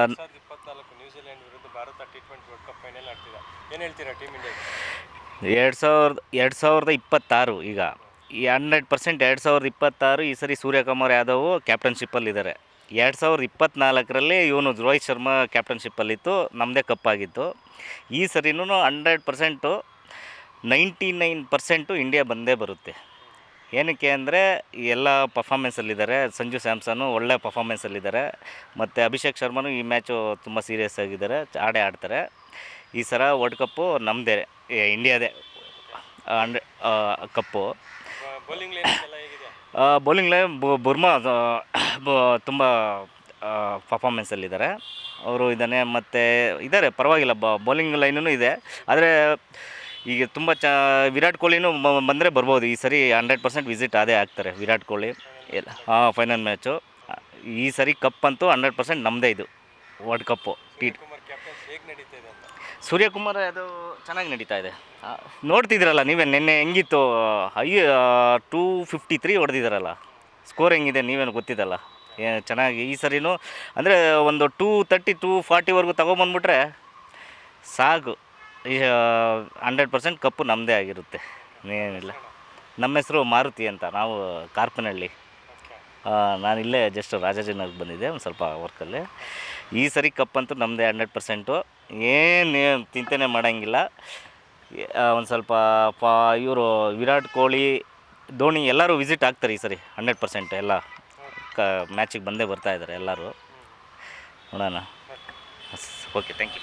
2024 New Zealand ವಿರುದ್ಧ Bharat T20 world cup final ಆಡ್ತಿದೆ. ಏನು ಹೇಳ್ತೀರಾ ಟೀಮ್ ಇಂಡಿಯಾಗೆ? 2026 ಈಗ ಈ 100% 2026 ಈ ಸರಿ ಸೂರ್ಯಕುಮಾರ್ ಯಾದವ್ ಕ್ಯಾಪ್ಟನ್ಶಿಪ್ಪಲ್ಲಿದ್ದಾರೆ. 2024ರಲ್ಲಿ ಇವನು ರೋಹಿತ್ ಶರ್ಮಾ ಕ್ಯಾಪ್ಟನ್ಶಿಪ್ಪಲ್ಲಿತ್ತು, ನಮ್ಮದೇ ಕಪ್ಪಾಗಿತ್ತು. ಈ ಸರಿನೂ 100% 99% ಇಂಡಿಯಾ ಬಂದೇ ಬರುತ್ತೆ. ಏನಕ್ಕೆ ಅಂದರೆ ಎಲ್ಲ ಪರ್ಫಾಮೆನ್ಸಲ್ಲಿದ್ದಾರೆ. ಸಂಜು ಸ್ಯಾಮ್ಸನ್ನು ಒಳ್ಳೆ ಪರ್ಫಾಮೆನ್ಸಲ್ಲಿದ್ದಾರೆ. ಮತ್ತು ಅಭಿಷೇಕ್ ಶರ್ಮನು ಈ ಮ್ಯಾಚು ತುಂಬ ಸೀರಿಯಸ್ ಆಗಿದ್ದಾರೆ, ಆಡ್ತಾರೆ. ಈ ಸಲ ವರ್ಲ್ಡ್ ಕಪ್ಪು ನಮ್ಮದೇ, ಇಂಡಿಯಾದೇ ಕಪ್ಪು. ಬೌಲಿಂಗ್ ಲೈನ್ ಎಲ್ಲ ಹೇಗಿದೆ? ಬೌಲಿಂಗ್ ಲೈನ್ ಬುರ್ಮಾ ತುಂಬ ಪರ್ಫಾಮೆನ್ಸಲ್ಲಿದ್ದಾರೆ. ಅವರು ಇದ್ದಾನೆ, ಮತ್ತು ಇದ್ದಾರೆ, ಪರವಾಗಿಲ್ಲ. ಬೌಲಿಂಗ್ ಲೈನೂ ಇದೆ. ಆದರೆ ಈಗ ತುಂಬ ವಿರಾಟ್ ಕೊಹ್ಲಿನೂ ಬಂದರೆ ಬರ್ಬೋದು. ಈ ಸರಿ 100% ವಿಸಿಟ್ ಅದೇ ಆಗ್ತಾರೆ ವಿರಾಟ್ ಕೊಹ್ಲಿ. Final match. ಈ ಸರಿ ಕಪ್ ಅಂತೂ 100% ನಮ್ಮದೇ ಇದು ವರ್ಲ್ಡ್ ಕಪ್ಪು. ಸೂರ್ಯಕುಮಾರ್ ಕ್ಯಾಪ್ಟನ್ಸಿ ಹೇಗೆ ನಡೀತಾ ಇದೆ ಅಂತ? ಸೂರ್ಯಕುಮಾರ್ ಅದು ಚೆನ್ನಾಗಿ ನಡೀತಾ ಇದೆ. ನೋಡ್ತಿದ್ದೀರಲ್ಲ ನೀವೇ, ನಿನ್ನೆ ಹೆಂಗಿತ್ತು? 253 ಹೊಡೆದಿದ್ದಾರಲ್ಲ. ಸ್ಕೋರ್ ಹೆಂಗಿದೆ ನೀವೇನು ಗೊತ್ತಿದ್ದಲ್ಲ. ಚೆನ್ನಾಗಿ ಈ ಸರಿನೂ ಅಂದರೆ ಒಂದು 230 240ವರೆಗೂ ತೊಗೊಂಬಂದ್ಬಿಟ್ರೆ ಸಾಕು. ಈ 100% ಕಪ್ಪು ನಮ್ಮದೇ ಆಗಿರುತ್ತೆ, ಏನಿಲ್ಲ. ನಮ್ಮ ಹೆಸರು ಮಾರುತಿ ಅಂತ, ನಾವು ಕಾರ್ಪನಹಳ್ಳಿ. ನಾನಿಲ್ಲೇ ಜಸ್ಟ್ ರಾಜಾಜಿನಗರಕ್ಕೆ ಬಂದಿದ್ದೆ ಒಂದು ಸ್ವಲ್ಪ ವರ್ಕಲ್ಲಿ. ಈ ಸರಿ ಕಪ್ ಅಂತೂ ನಮ್ಮದೇ 100%. ಏನು ಚಿಂತೆನೇ ಮಾಡೋಂಗಿಲ್ಲ. ಒಂದು ಸ್ವಲ್ಪ ಇವರು ವಿರಾಟ್ ಕೊಹ್ಲಿ, ಧೋನಿ ಎಲ್ಲರೂ ವಿಸಿಟ್ ಆಗ್ತಾರೆ ಈ ಸರಿ 100%. ಎಲ್ಲ ಮ್ಯಾಚಿಗೆ ಬಂದೇ ಬರ್ತಾಯಿದ್ದಾರೆ ಎಲ್ಲರೂ. ನೋಡೋಣ. Okay, thank you.